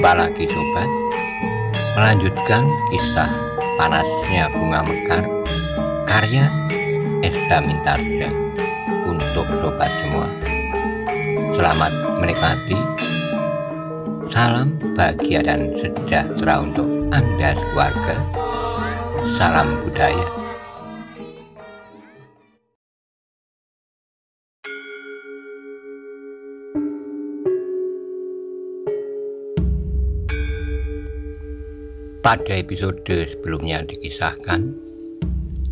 Jumpa lagi sobat, melanjutkan kisah Panasnya Bunga Mekar karya Esta Mintarja untuk sobat semua. Selamat menikmati. Salam bahagia dan sejahtera untuk Anda sekeluarga. Salam budaya. Pada episode sebelumnya dikisahkan,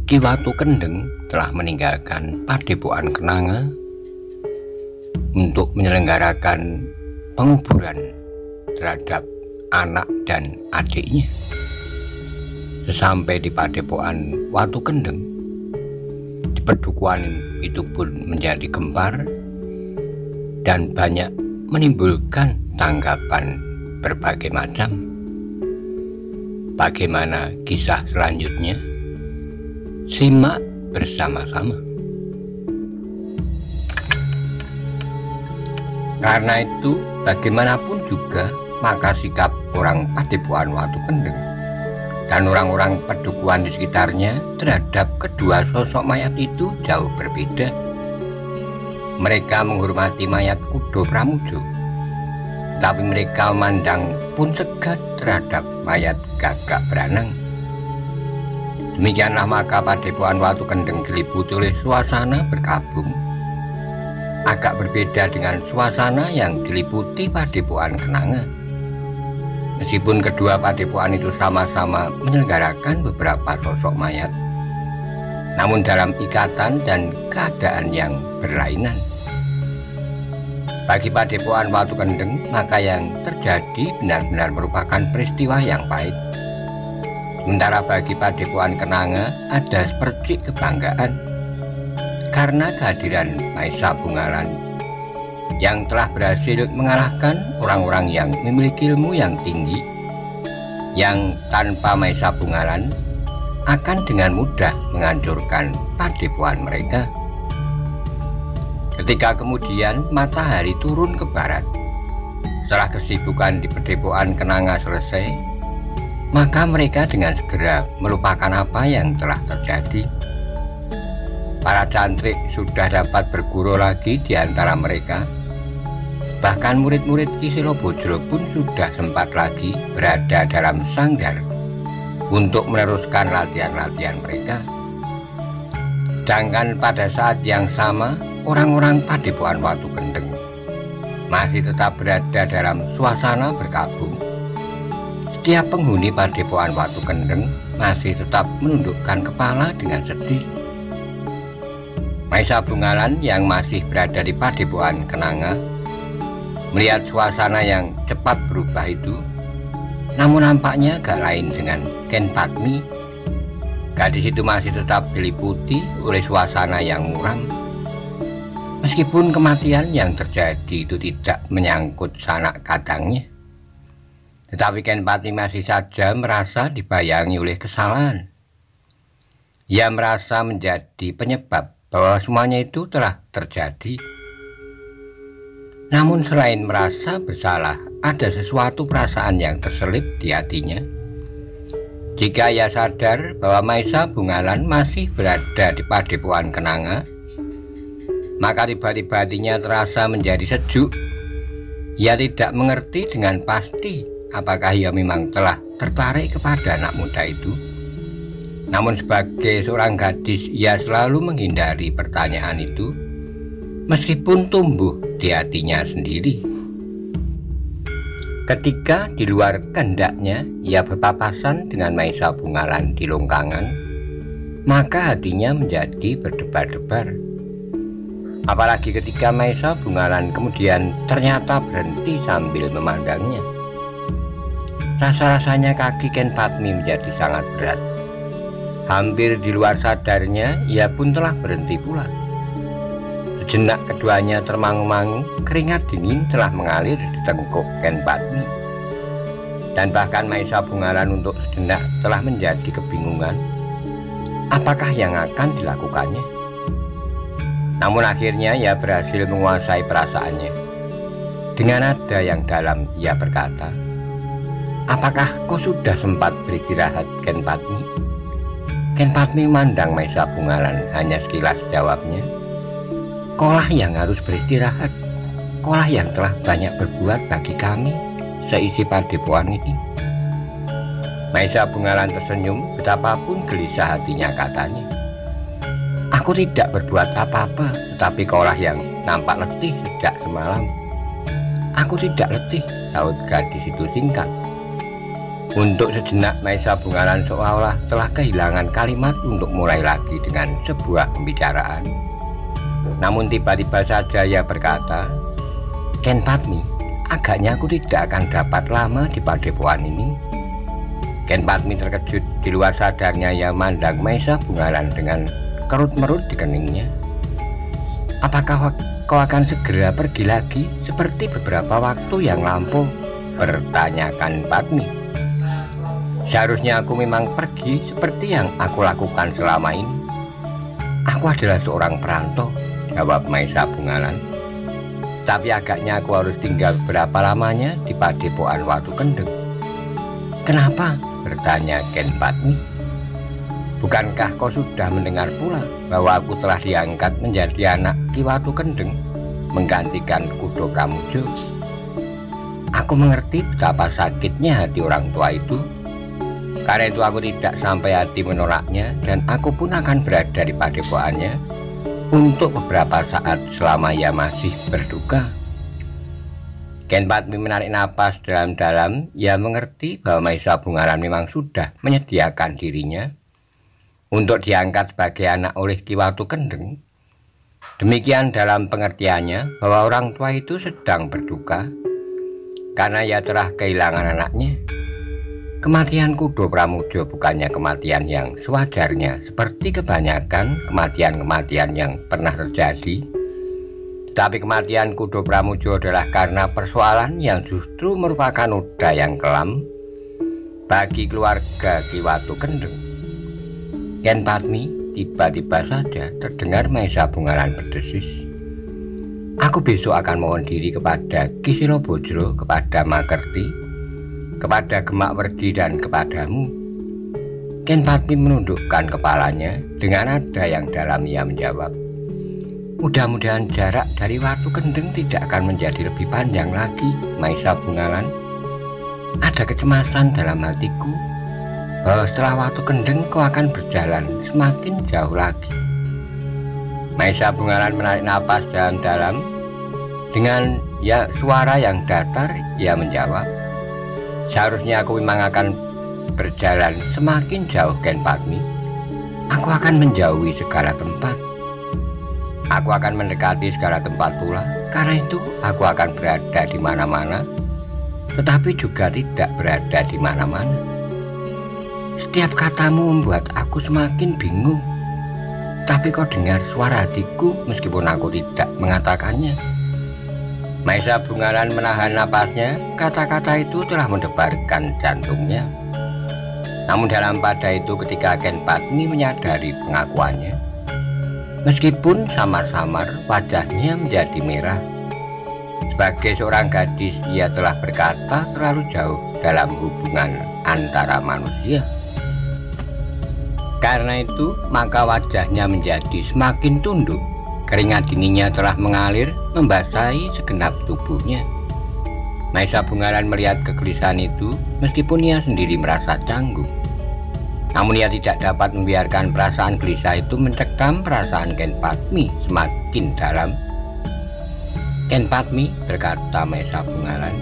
Ki Watu Kendeng telah meninggalkan Padepokan Kenanga untuk menyelenggarakan penguburan terhadap anak dan adiknya. Sesampai di Padepokan Watu Kendeng, di Pedukuhan itu pun menjadi gempar dan banyak menimbulkan tanggapan berbagai macam. Bagaimana kisah selanjutnya? Simak bersama-sama. Karena itu, bagaimanapun juga, maka sikap orang Padepokan Watu Kendeng dan orang-orang pedukuhan di sekitarnya terhadap kedua sosok mayat itu jauh berbeda. Mereka menghormati mayat Kudo Pramujo, tapi mereka memandang pun segan terhadap mayat Gagak Branang. Demikianlah maka Padepokan Watu Kendeng diliputi oleh suasana berkabung. Agak berbeda dengan suasana yang diliputi Padepokan Kenanga. Meskipun kedua padepokan itu sama-sama menyelenggarakan beberapa sosok mayat, namun dalam ikatan dan keadaan yang berlainan. Bagi Padepokan Watu Kendeng, maka yang terjadi benar-benar merupakan peristiwa yang pahit. Sementara bagi Padepokan Kenanga ada sepercik kebanggaan karena kehadiran Maesa Bungalan yang telah berhasil mengalahkan orang-orang yang memiliki ilmu yang tinggi, yang tanpa Maesa Bungalan akan dengan mudah menghancurkan padepokan mereka. Ketika kemudian matahari turun ke barat, setelah kesibukan di Padepokan Kenanga selesai, maka mereka dengan segera melupakan apa yang telah terjadi. Para cantrik sudah dapat berguru lagi di antara mereka. Bahkan murid-murid Ki Silobojro pun sudah sempat lagi berada dalam sanggar untuk meneruskan latihan-latihan mereka. Sedangkan pada saat yang sama, orang-orang Padepokan Watu Kendeng masih tetap berada dalam suasana berkabung. Setiap penghuni Padepokan Watu Kendeng masih tetap menundukkan kepala dengan sedih. Maesa Bungalan yang masih berada di Padepokan Kenanga melihat suasana yang cepat berubah itu, namun nampaknya agak lain dengan Ken Padmi. Gadis itu masih tetap diliputi oleh suasana yang muram. Meskipun kematian yang terjadi itu tidak menyangkut sanak kadangnya, tetapi Ken Padmi masih saja merasa dibayangi oleh kesalahan. Ia merasa menjadi penyebab bahwa semuanya itu telah terjadi. Namun selain merasa bersalah, ada sesuatu perasaan yang terselip di hatinya. Jika ia sadar bahwa Maesa Bungalan masih berada di Padepokan Kenanga, maka tiba-tiba hatinya terasa menjadi sejuk. Ia tidak mengerti dengan pasti apakah ia memang telah tertarik kepada anak muda itu. Namun sebagai seorang gadis, ia selalu menghindari pertanyaan itu, meskipun tumbuh di hatinya sendiri. Ketika di luar kehendaknya ia berpapasan dengan Maesa Bungalan di Longkangan, maka hatinya menjadi berdebar-debar. Apalagi ketika Maesa Bungalan kemudian ternyata berhenti sambil memandangnya. Rasa-rasanya kaki Ken Padmi menjadi sangat berat. Hampir di luar sadarnya, ia pun telah berhenti pula. Sejenak keduanya termangu-mangu, keringat dingin telah mengalir di tengkuk Ken Padmi. Dan bahkan Maesa Bungalan untuk sejenak telah menjadi kebingungan apakah yang akan dilakukannya. Namun akhirnya ia berhasil menguasai perasaannya. Dengan nada yang dalam ia berkata, Apakah kau sudah sempat beristirahat, Ken Padmi? Ken Padmi mandang Maesa Bungalan, hanya sekilas jawabnya, "Kaulah yang harus beristirahat. Kaulah yang telah banyak berbuat bagi kami seisi Padepokan ini." Maesa Bungalan tersenyum, betapapun gelisah hatinya katanya, "Aku tidak berbuat apa-apa, tetapi kaulah yang nampak letih sejak semalam." "Aku tidak letih," saut gadis itu singkat. Untuk sejenak Maesa Bungalan seolah-olah telah kehilangan kalimat untuk mulai lagi dengan sebuah pembicaraan. Namun tiba-tiba saja ia berkata, "Ken Padmi, agaknya aku tidak akan dapat lama di Padepokan ini." Ken Padmi terkejut, di luar sadarnya ia mandang Maesa Bungalan dengan kerut-merut di keningnya. "Apakah kau akan segera pergi lagi seperti beberapa waktu yang lampau?" bertanya Ken Padmi. "Seharusnya aku memang pergi seperti yang aku lakukan selama ini. Aku adalah seorang perantau," jawab Maesa Bungalan. "Tapi agaknya aku harus tinggal berapa lamanya di Padepokan Watu Kendeng." "Kenapa?" bertanya Ken Padmi. "Bukankah kau sudah mendengar pula bahwa aku telah diangkat menjadi anak Ki Watu Kendeng, menggantikan Kudo Pramujo?" "Aku mengerti betapa sakitnya hati orang tua itu. Karena itu aku tidak sampai hati menolaknya, dan aku pun akan berada di padepokannya untuk beberapa saat selama ia masih berduka." Ken Padmi menarik napas dalam-dalam. Ia mengerti bahwa Maesa Bungalan memang sudah menyediakan dirinya untuk diangkat sebagai anak oleh Ki Watu Kendeng. Demikian dalam pengertiannya bahwa orang tua itu sedang berduka karena ia telah kehilangan anaknya. Kematian Kudo Pramujo bukannya kematian yang sewajarnya seperti kebanyakan kematian-kematian yang pernah terjadi, tetapi kematian Kudo Pramujo adalah karena persoalan yang justru merupakan noda yang kelam bagi keluarga Ki Watu Kendeng. Ken Padmi, tiba-tiba saja terdengar Maesa Bungalan berdesis, "Aku besok akan mohon diri kepada Ki Silobojro, kepada Makerti, kepada Gemak Werdi, dan kepadamu." Ken Padmi menundukkan kepalanya dengan nada yang dalam. Ia menjawab, "Mudah-mudahan jarak dari Watu Kendeng tidak akan menjadi lebih panjang lagi, Maesa Bungalan. Ada kecemasan dalam hatiku bahwa setelah Watu Kendeng kau akan berjalan semakin jauh lagi." Maesa Bungalan menarik napas dalam-dalam. Dengan suara yang datar ia menjawab, "Seharusnya aku memang akan berjalan semakin jauh, Ken Padmi. Aku akan menjauhi segala tempat. Aku akan mendekati segala tempat pula. Karena itu aku akan berada di mana-mana, tetapi juga tidak berada di mana-mana. Setiap katamu membuat aku semakin bingung. Tapi kau dengar suara hatiku meskipun aku tidak mengatakannya." Maesa Bungalan menahan napasnya. Kata-kata itu telah mendebarkan jantungnya. Namun dalam pada itu ketika Ken Padmi menyadari pengakuannya, meskipun samar-samar wajahnya menjadi merah. Sebagai seorang gadis, ia telah berkata terlalu jauh dalam hubungan antara manusia. Karena itu maka wajahnya menjadi semakin tunduk. Keringat dinginnya telah mengalir membasahi segenap tubuhnya. Maesa Bungalan melihat kegelisahan itu meskipun ia sendiri merasa canggung. Namun ia tidak dapat membiarkan perasaan gelisah itu mencekam perasaan Ken Padmi semakin dalam. "Ken Padmi," berkata Maesa Bungalan,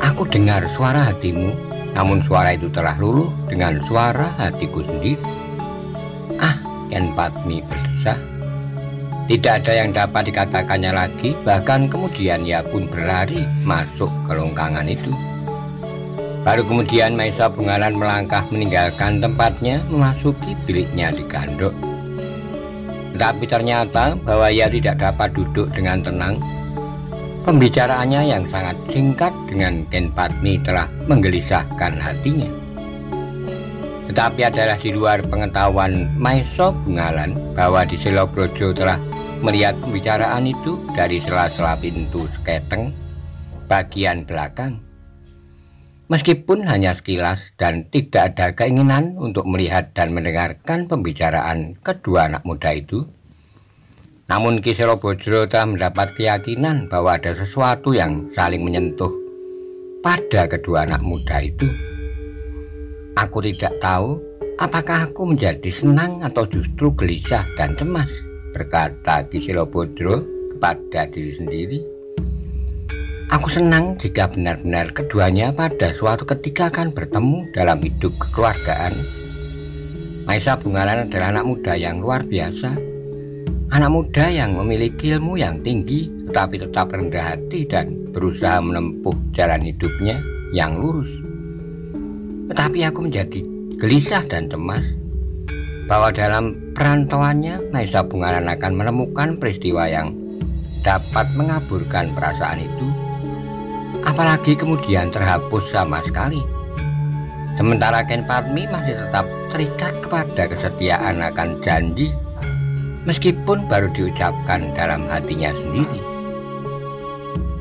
"aku dengar suara hatimu, namun suara itu telah luluh dengan suara hatiku sendiri." "Ah," Ken Padmi berdesah. Tidak ada yang dapat dikatakannya lagi. Bahkan kemudian ia pun berlari masuk ke longkangan itu. Baru kemudian Maesa Bungalan melangkah meninggalkan tempatnya, memasuki biliknya di Gandok. Tetapi ternyata bahwa ia tidak dapat duduk dengan tenang. Pembicaraannya yang sangat singkat dengan Ken Padmi telah menggelisahkan hatinya. Tetapi adalah di luar pengetahuan Maesa Bungalan bahwa di Silobrojo telah melihat pembicaraan itu dari sela-sela pintu seketeng bagian belakang. Meskipun hanya sekilas dan tidak ada keinginan untuk melihat dan mendengarkan pembicaraan kedua anak muda itu, namun Ki Selobodro telah mendapat keyakinan bahwa ada sesuatu yang saling menyentuh pada kedua anak muda itu. Aku tidak tahu apakah aku menjadi senang atau justru gelisah dan cemas, berkata Ki Selobodro kepada diri sendiri. Aku senang jika benar-benar keduanya pada suatu ketika akan bertemu dalam hidup kekeluargaan. Maisa Bungaran adalah anak muda yang luar biasa. Anak muda yang memiliki ilmu yang tinggi tetapi tetap rendah hati dan berusaha menempuh jalan hidupnya yang lurus. Tetapi aku menjadi gelisah dan cemas bahwa dalam perantauannya Maisa Bungaran akan menemukan peristiwa yang dapat mengaburkan perasaan itu, apalagi kemudian terhapus sama sekali. Sementara Ken Padmi masih tetap terikat kepada kesetiaan akan janji, meskipun baru diucapkan dalam hatinya sendiri.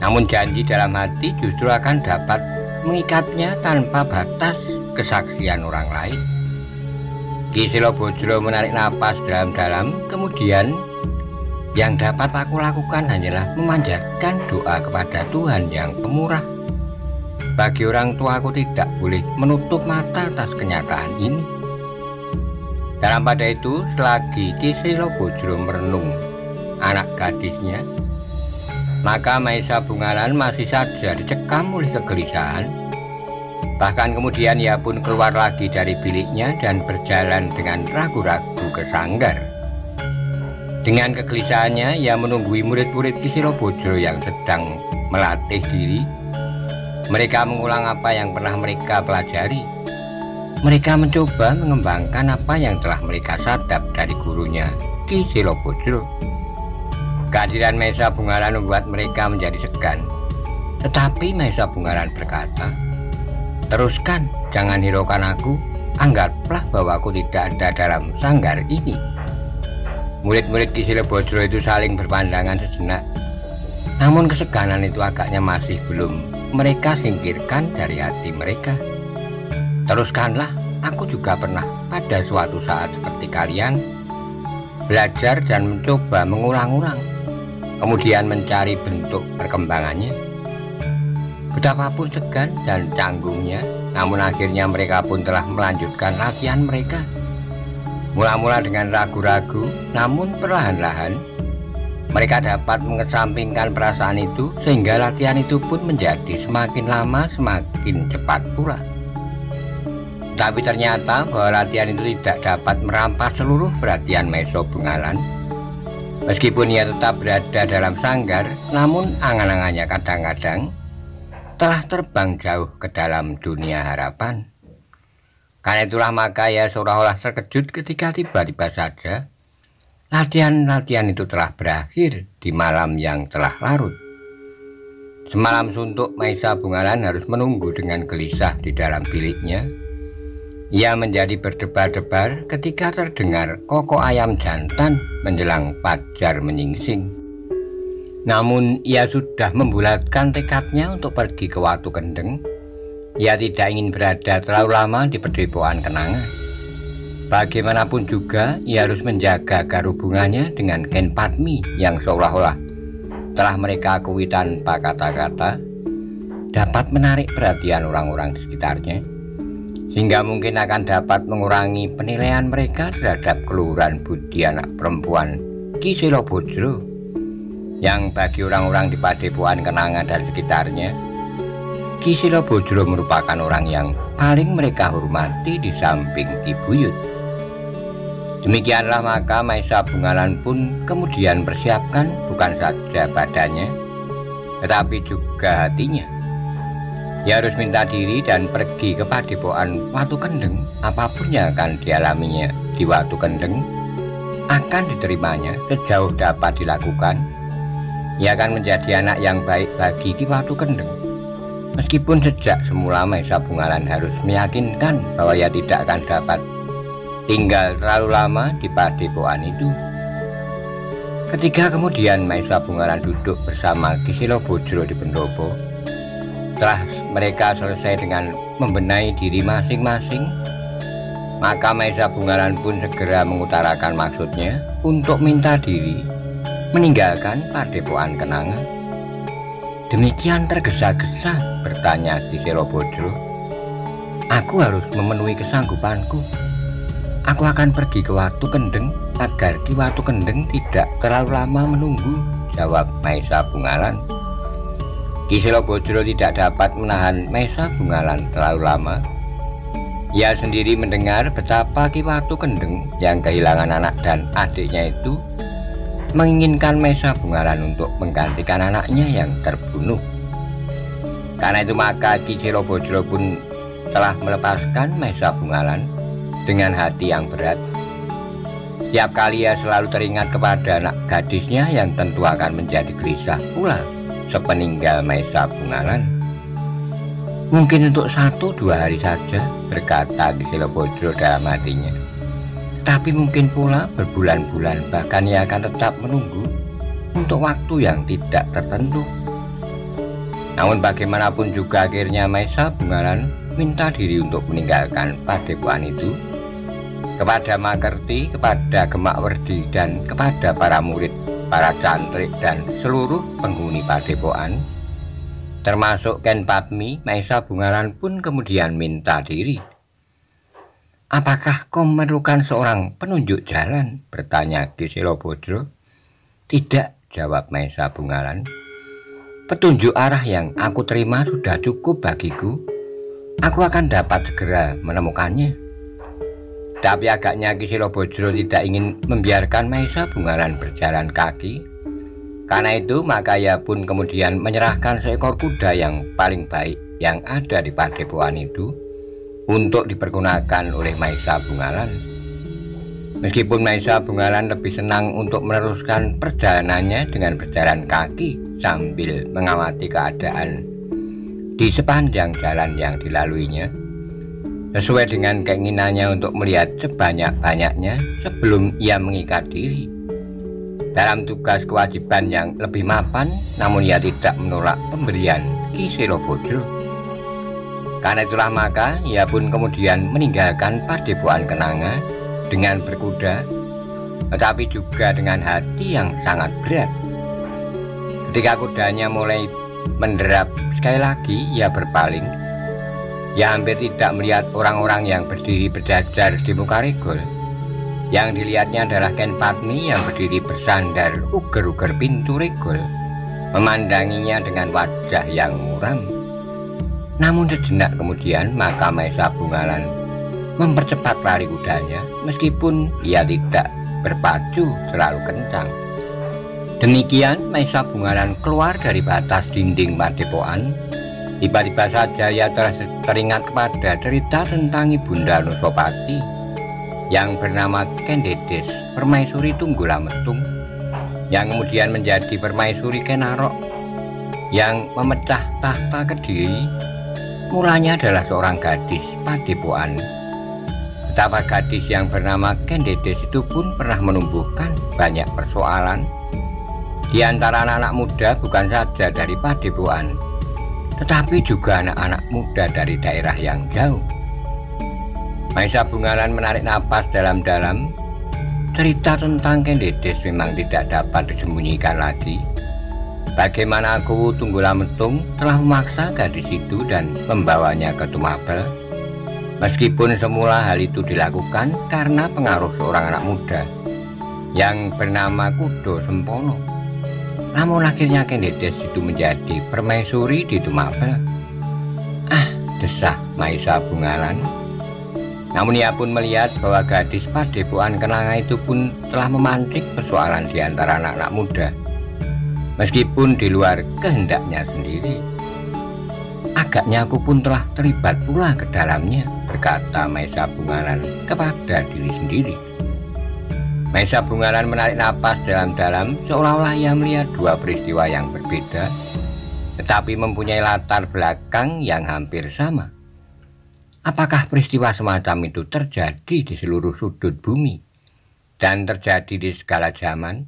Namun janji dalam hati justru akan dapat mengikatnya tanpa batas kesaksian orang lain. Ki Selobodro menarik napas dalam-dalam, kemudian yang dapat aku lakukan hanyalah memanjatkan doa kepada Tuhan yang pemurah. Bagi orang tua, aku tidak boleh menutup mata atas kenyataan ini. Dalam pada itu, selagi Ki Selobodro merenung anak gadisnya, maka Maisa Bungaran masih saja dicekam oleh kegelisahan. Bahkan kemudian ia pun keluar lagi dari biliknya dan berjalan dengan ragu-ragu ke sanggar. Dengan kegelisahannya, ia menunggui murid-murid Ki Selobodro yang sedang melatih diri. Mereka mengulang apa yang pernah mereka pelajari. Mereka mencoba mengembangkan apa yang telah mereka sadap dari gurunya Ki Selobodro. Kehadiran Maisa Bungaran membuat mereka menjadi segan. Tetapi Maisa Bungaran berkata, "Teruskan, jangan hiraukan aku. Anggaplah bahwa aku tidak ada dalam sanggar ini." Murid-murid Ki Selobodro itu saling berpandangan sejenak. Namun keseganan itu agaknya masih belum mereka singkirkan dari hati mereka. "Teruskanlah, aku juga pernah pada suatu saat seperti kalian belajar dan mencoba mengulang-ulang, kemudian mencari bentuk perkembangannya. Betapapun segan dan canggungnya, namun akhirnya mereka pun telah melanjutkan latihan mereka. Mula-mula dengan ragu-ragu, namun perlahan-lahan mereka dapat mengesampingkan perasaan itu, sehingga latihan itu pun menjadi semakin lama semakin cepat pula. Tapi ternyata bahwa latihan itu tidak dapat merampas seluruh perhatian Maisa Bungaran. Meskipun ia tetap berada dalam sanggar, namun angan-angannya kadang-kadang telah terbang jauh ke dalam dunia harapan. Karena itulah maka ia seolah-olah terkejut ketika tiba-tiba saja latihan-latihan itu telah berakhir di malam yang telah larut. Semalam suntuk, Maisa Bungaran harus menunggu dengan gelisah di dalam biliknya. Ia menjadi berdebar-debar ketika terdengar kokok ayam jantan menjelang fajar menyingsing. Namun ia sudah membulatkan tekadnya untuk pergi ke Watu Kendeng. Ia tidak ingin berada terlalu lama di Padepokan Kenanga. Bagaimanapun juga ia harus menjaga agar hubungannya dengan Ken Padmi yang seolah-olah telah mereka akui tanpa kata-kata dapat menarik perhatian orang-orang di sekitarnya, sehingga mungkin akan dapat mengurangi penilaian mereka terhadap keluhuran budi anak perempuan Ki Selobodro, yang bagi orang-orang di Padepokan Kenanga dan sekitarnya, Ki Selobodro merupakan orang yang paling mereka hormati di samping Ki Buyut. Demikianlah maka Maisa Bungaran pun kemudian persiapkan bukan saja badannya, tetapi juga hatinya. Ia harus minta diri dan pergi ke Padepokan Watu Kendeng. Apapun yang akan dialaminya di Watu Kendeng akan diterimanya sejauh dapat dilakukan. Ia akan menjadi anak yang baik bagi Ki Watu Kendeng. Meskipun sejak semula Maisa Bungaran harus meyakinkan bahwa ia tidak akan dapat tinggal terlalu lama di padepokan itu. Ketika kemudian Maisa Bungaran duduk bersama Ki Selobodro di pendopo, Setelah mereka selesai dengan membenahi diri masing-masing, maka Maesa Bungalan pun segera mengutarakan maksudnya untuk minta diri meninggalkan Padepokan Kenanga. Demikian tergesa-gesa, bertanya Ki Selobodro. Aku harus memenuhi kesanggupanku. Aku akan pergi ke Watu Kendeng agar Ki Watu Kendeng tidak terlalu lama menunggu, jawab Maesa Bungalan. Ki Selobodro tidak dapat menahan Maesa Bungalan terlalu lama. Ia sendiri mendengar betapa Ki Watu Kendeng yang kehilangan anak dan adiknya itu menginginkan Maesa Bungalan untuk menggantikan anaknya yang terbunuh. Karena itu maka Ki Selobodro pun telah melepaskan Maesa Bungalan dengan hati yang berat. Setiap kali ia selalu teringat kepada anak gadisnya yang tentu akan menjadi gelisah pula sepeninggal Maesa Bungalan. Mungkin untuk 1-2 hari saja, berkata Ki Selobodro dalam hatinya. Tapi mungkin pula berbulan-bulan, bahkan ia akan tetap menunggu untuk waktu yang tidak tertentu. Namun bagaimanapun juga akhirnya Maesa Bungalan minta diri untuk meninggalkan padepokan itu. Kepada Makerti, kepada Gemakwerdi, dan kepada para murid, para cantrik, dan seluruh penghuni padepokan, termasuk Ken Padmi, Maesa Bungalan pun kemudian minta diri. Apakah kau memerlukan seorang penunjuk jalan? Bertanya Ki Selobodro. Tidak, jawab Maesa Bungalan. Petunjuk arah yang aku terima sudah cukup bagiku. Aku akan dapat segera menemukannya. Tapi agaknya Ki Selobodro tidak ingin membiarkan Maesa Bungalan berjalan kaki. Karena itu maka ia pun kemudian menyerahkan seekor kuda yang paling baik yang ada di padepokan itu untuk dipergunakan oleh Maesa Bungalan. Meskipun Maesa Bungalan lebih senang untuk meneruskan perjalanannya dengan berjalan kaki sambil mengamati keadaan di sepanjang jalan yang dilaluinya, sesuai dengan keinginannya untuk melihat sebanyak-banyaknya sebelum ia mengikat diri dalam tugas kewajiban yang lebih mapan. Namun ia tidak menolak pemberian Ki Selobodro. Karena itulah maka ia pun kemudian meninggalkan Padepokan Kenanga dengan berkuda, tetapi juga dengan hati yang sangat berat. Ketika kudanya mulai menderap sekali lagi, ia berpaling. Ia hampir tidak melihat orang-orang yang berdiri berjajar di muka regol. Yang dilihatnya adalah Ken Padmi yang berdiri bersandar uger-uger pintu regol, memandanginya dengan wajah yang muram. Namun sejenak kemudian maka Maesa Bungalan mempercepat lari kudanya meskipun ia tidak berpacu terlalu kencang. Demikian Maesa Bungalan keluar dari batas dinding padepokan. Tiba-tiba saja ia teringat kepada cerita tentang Ibunda Nusopati yang bernama Ken Dedes, permaisuri Tunggulametung, yang kemudian menjadi permaisuri Kenarok, yang memecah tahta Kediri. Mulanya adalah seorang gadis padepokan. Betapa gadis yang bernama Ken Dedes itu pun pernah menumbuhkan banyak persoalan di antara anak-anak muda, bukan saja dari padepokan, tetapi juga anak-anak muda dari daerah yang jauh. Maesa Bungalan menarik napas dalam-dalam. Cerita tentang Ken Dedes memang tidak dapat disembunyikan lagi. Bagaimana Kuwu Tunggulametung telah memaksa gadis itu dan membawanya ke Tumapel. Meskipun semula hal itu dilakukan karena pengaruh seorang anak muda yang bernama Kudo Sempono. Namun akhirnya Ken Dedes itu menjadi permaisuri di Tumapel. Desah Maesa Bungalan. Namun ia pun melihat bahwa gadis padepokan Kenanga itu pun telah memancing persoalan di antara anak-anak muda, meskipun di luar kehendaknya sendiri. Agaknya aku pun telah terlibat pula ke dalamnya, berkata Maesa Bungalan kepada diri sendiri. Maesa Bungalan menarik napas dalam-dalam, seolah-olah ia melihat dua peristiwa yang berbeda, tetapi mempunyai latar belakang yang hampir sama. Apakah peristiwa semacam itu terjadi di seluruh sudut bumi dan terjadi di segala zaman?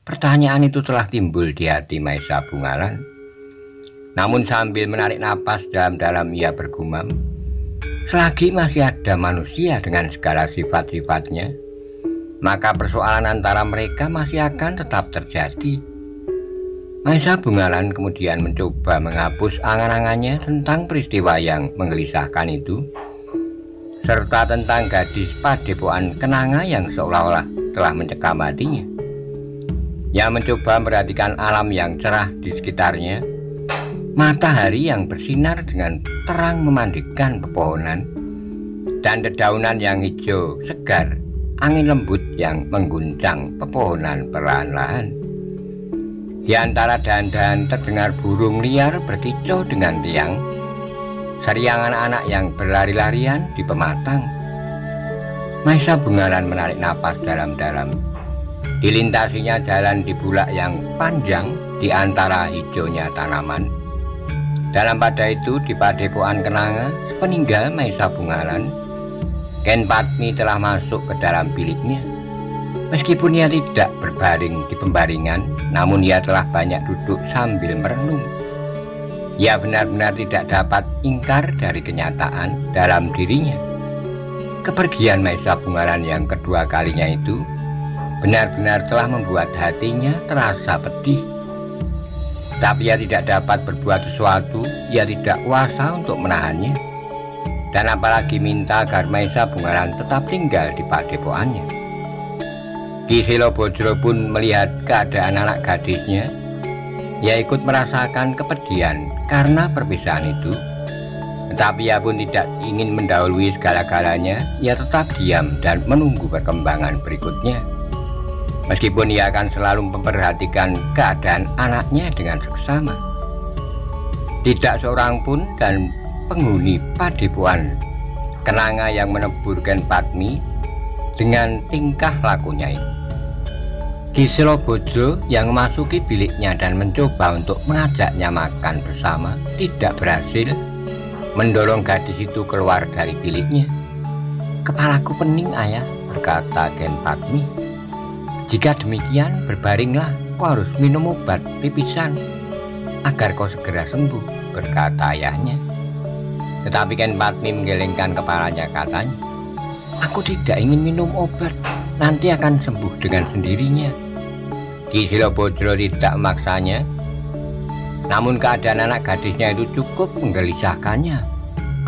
Pertanyaan itu telah timbul di hati Maesa Bungalan. Namun sambil menarik napas dalam-dalam ia bergumam, selagi masih ada manusia dengan segala sifat-sifatnya, maka persoalan antara mereka masih akan tetap terjadi. Maesa Bungalan kemudian mencoba menghapus angan-angannya tentang peristiwa yang menggelisahkan itu, serta tentang gadis Padepokan Kenanga yang seolah-olah telah mencekam hatinya. Ia mencoba memperhatikan alam yang cerah di sekitarnya, matahari yang bersinar dengan terang memandikan pepohonan, dan dedaunan yang hijau segar, angin lembut yang mengguncang pepohonan perlahan-lahan. Di antara dahan-dahan terdengar burung liar berkicau dengan riang, seriang anak-anak yang berlari-larian di pematang. Maesa Bungalan menarik napas dalam-dalam. Dilintasinya jalan di bulak yang panjang di antara hijaunya tanaman. Dalam pada itu di Padepokan Kenanga, sepeninggal Maesa Bungalan, Ken Padmi telah masuk ke dalam biliknya. Meskipun ia tidak berbaring di pembaringan, namun ia telah banyak duduk sambil merenung. Ia benar-benar tidak dapat ingkar dari kenyataan dalam dirinya. Kepergian Maesa Bungalan yang kedua kalinya itu benar-benar telah membuat hatinya terasa pedih. Tapi ia tidak dapat berbuat sesuatu, ia tidak kuasa untuk menahannya, dan apalagi minta agar Maesa Bungalan tetap tinggal di padepokannya. Ki Silobodro pun melihat keadaan anak gadisnya. Ia ikut merasakan kepedihan karena perpisahan itu, tetapi ia pun tidak ingin mendahului segala-galanya. Ia tetap diam dan menunggu perkembangan berikutnya. Meskipun ia akan selalu memperhatikan keadaan anaknya dengan seksama, tidak seorang pun dan penghuni Padepokan Kenanga yang menegur Ken Padmi dengan tingkah lakunya itu. Ki Silobodro yang memasuki biliknya dan mencoba untuk mengajaknya makan bersama tidak berhasil mendorong gadis itu keluar dari biliknya. "Kepalaku pening, ayah," berkata Ken Padmi. "Jika demikian, berbaringlah, kau harus minum obat pipisan agar kau segera sembuh," berkata ayahnya. Tetapi Ken Padmi menggelengkan kepalanya, katanya, "Aku tidak ingin minum obat, nanti akan sembuh dengan sendirinya." Ki Silobodro tidak memaksanya, namun keadaan anak gadisnya itu cukup menggelisahkannya.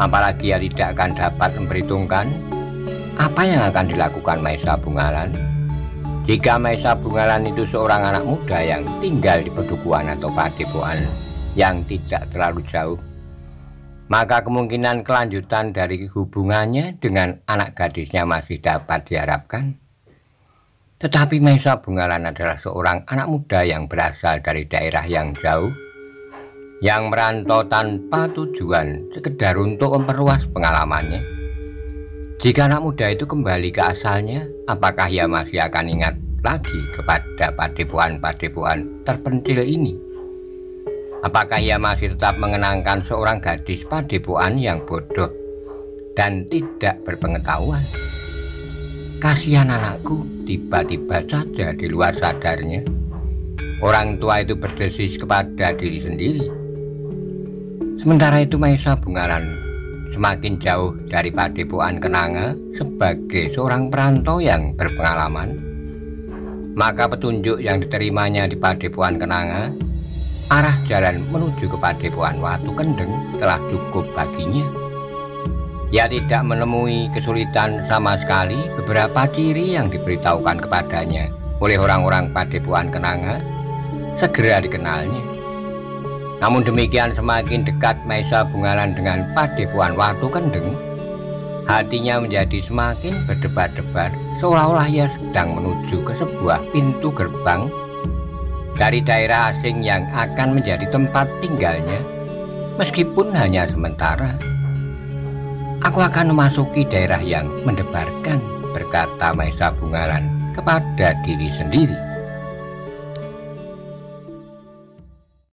Apalagi ia tidak akan dapat memperhitungkan apa yang akan dilakukan Maesa Bungalan. Jika Maesa Bungalan itu seorang anak muda yang tinggal di pedukuhan atau padepokan yang tidak terlalu jauh, maka kemungkinan kelanjutan dari hubungannya dengan anak gadisnya masih dapat diharapkan. Tetapi Maesa Bungalan adalah seorang anak muda yang berasal dari daerah yang jauh, yang merantau tanpa tujuan, sekedar untuk memperluas pengalamannya. Jika anak muda itu kembali ke asalnya, apakah ia masih akan ingat lagi kepada padepokan-padepokan terpencil ini? Apakah ia masih tetap mengenangkan seorang gadis padepokan yang bodoh dan tidak berpengetahuan? "Kasihan anakku," tiba-tiba saja di luar sadarnya, orang tua itu berdesis kepada diri sendiri. Sementara itu Maesa Bungalan semakin jauh dari Padepokan Kenanga sebagai seorang perantau yang berpengalaman. Maka petunjuk yang diterimanya di Padepokan Kenanga, arah jalan menuju ke Padepokan Watu Kendeng, telah cukup baginya. Ia tidak menemui kesulitan sama sekali. Beberapa ciri yang diberitahukan kepadanya oleh orang-orang Padepokan Kenanga segera dikenalnya. Namun demikian, semakin dekat Maesa Bungalan dengan Padepokan Watu Kendeng, hatinya menjadi semakin berdebar-debar, seolah-olah ia sedang menuju ke sebuah pintu gerbang dari daerah asing yang akan menjadi tempat tinggalnya, meskipun hanya sementara. "Aku akan memasuki daerah yang mendebarkan," berkata Maesa Bungalan kepada diri sendiri.